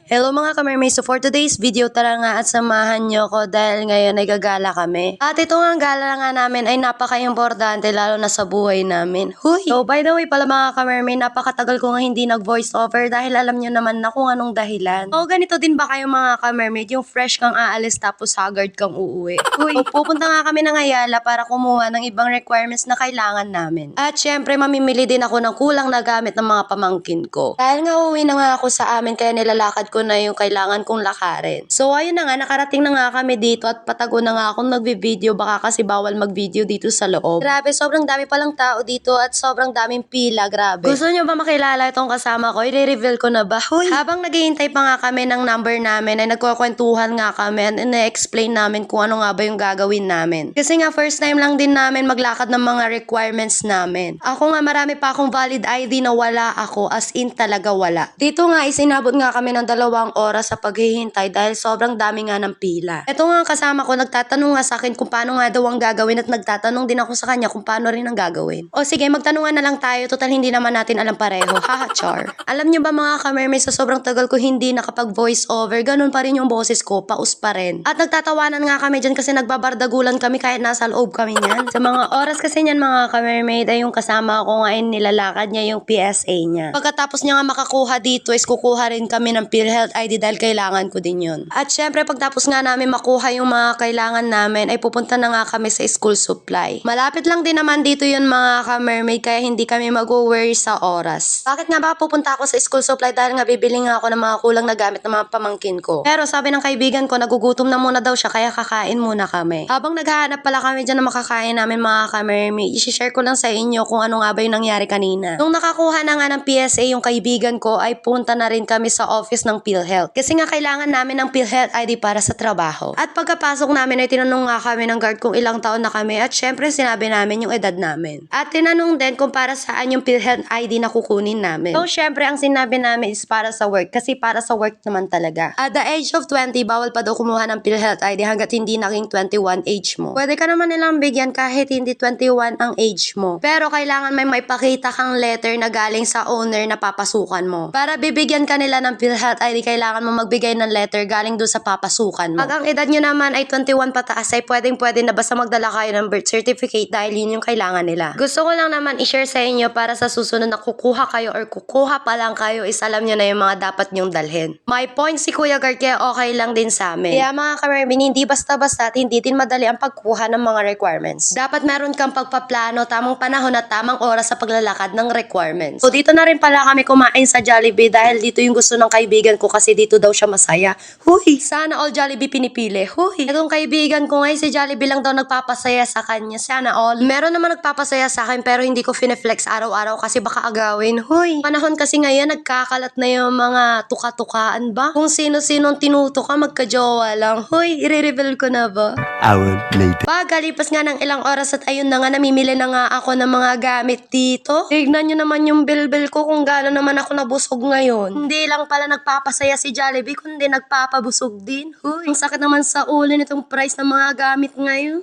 Hello mga kamermay, so for today's video, tara nga at samahan nyo ko dahil ngayon ay gagala kami. At ito nga gala nga namin ay napaka-importante lalo na sa buhay namin. Huy! So by the way pala mga kamermay, napakatagal ko nga hindi nag-voice over dahil alam nyo naman na kung anong dahilan. So ganito din ba kayo mga kamermay, yung fresh kang aalis tapos haggard kang uuwi? Huy! So pupunta nga kami ng Ayala para kumuha ng ibang requirements na kailangan namin. At syempre mamimili din ako ng kulang na gamit ng mga pamangkin ko. Dahil nga uuwi na nga ako sa amin kaya nilalakad ko na yung kailangan kong lakarin. So ayun na nga, nakarating na nga kami dito at patago na nga akong nagbi-video, baka kasi bawal mag-video dito sa loob. Grabe, sobrang dami palang tao dito at sobrang daming pila, grabe. Gusto nyo ba makilala itong kasama ko? I-reveal ko na ba? Huy! Habang naghihintay pa nga kami ng number namin ay nagkukwentuhan nga kami at ina-explain namin kung ano nga ba yung gagawin namin. Kasi nga first time lang din namin maglakad ng mga requirements namin. Ako nga marami pa akong valid ID na wala ako, as in talaga wala. Dito nga isinabot nga kami ng 2 oras sa paghihintay dahil sobrang dami nga ng pila. Ito nga kasama ko nagtatanong nga sa akin kung paano nga daw ang gagawin at nagtatanong din ako sa kanya kung paano rin ang gagawin. O sige, magtanungan na lang tayo, total hindi naman natin alam pareho. Haha, char. Alam nyo ba mga kamermay, sa sobrang tagal ko hindi nakapag voice over, ganun pa rin yung boses ko, paus pa rin. At nagtatawanan nga kami dyan kasi nagbabardagulan kami kahit nasa loob kami niyan. Sa mga oras kasi niyan mga kamermay, ay yung kasama ko nga ay nilalakad niya yung PSA niya. Pagkatapos niya nga makakuha dito is kukuha rin kami ng PhilHealth ID dahil kailangan ko din yun. At syempre pagtapos nga namin makuha yung mga kailangan namin ay pupunta na nga kami sa school supply. Malapit lang din naman dito yun mga ka-mermaid kaya hindi kami mag-worry sa oras. Bakit nga ba pupunta ako sa school supply? Dahil nga bibili nga ako ng mga kulang na gamit ng mga pamangkin ko. Pero sabi ng kaibigan ko nagugutom na muna daw siya kaya kakain muna kami. Habang naghahanap pala kami dyan na makakain namin mga ka-mermaid, i-share ko lang sa inyo kung ano nga ba yung nangyari kanina. Nung nakakuha na nga ng PSA yung kaibigan ko ay punta na rin kami sa office ng PhilHealth. Kasi nga kailangan namin ng PhilHealth ID para sa trabaho. At pagkapasok namin ay tinanong nga kami ng guard kung ilang taon na kami at syempre sinabi namin yung edad namin. At tinanong din kung para saan yung PhilHealth ID na kukunin namin. So syempre ang sinabi namin is para sa work kasi para sa work naman talaga. At the age of 20 bawal pa daw kumuha ng PhilHealth ID hanggat hindi naging 21 age mo. Pwede ka naman nilang bigyan kahit hindi 21 ang age mo. Pero kailangan may maipakita kang letter na galing sa owner na papasukan mo. Para bibigyan ka nila ng PhilHealth ID kailangan mo magbigay ng letter galing doon sa papasukan mo. Pag ang edad nyo naman ay 21 pataas ay pwede na basta magdala kayo ng birth certificate dahil yun yung kailangan nila. Gusto ko lang naman i-share sa inyo para sa susunod na kukuha kayo or kukuha pa lang kayo is alam nyo na yung mga dapat nyong dalhin. May point si Kuya Guard kaya okay lang din sa amin. Kaya mga kamermin, hindi basta-basta at hindi din madali ang pagkuha ng mga requirements. Dapat meron kang pagpaplano, tamang panahon at tamang oras sa paglalakad ng requirements. So dito na rin pala kami kumain sa Jollibee dahil dito yung gusto ng kaibigan ko kasi dito daw siya masaya. Huy! Sana all Jollibee pinipili. Huy! Itong kaibigan ko ngayon si Jollibee lang daw nagpapasaya sa kanya. Sana all. Meron naman nagpapasaya sa akin pero hindi ko fineflex araw-araw kasi baka agawin. Huy! Panahon kasi ngayon nagkakalat na yung mga tuka-tukaan ba? Kung sino-sinong tinutuka magka-jowa lang. Huy! I-reveal ko na ba? Hour later. Pagkalipas nga ng ilang oras at ayun na nga namimili na nga ako ng mga gamit dito. Tignan nyo naman yung bill ko kung gaano naman ako nabusog ngayon. Hindi lang pala nagpapasaya si Jollibee kundi nagpapabusog din. Huy, ang sakit naman sa ulo nitong price ng mga gamit ngayon.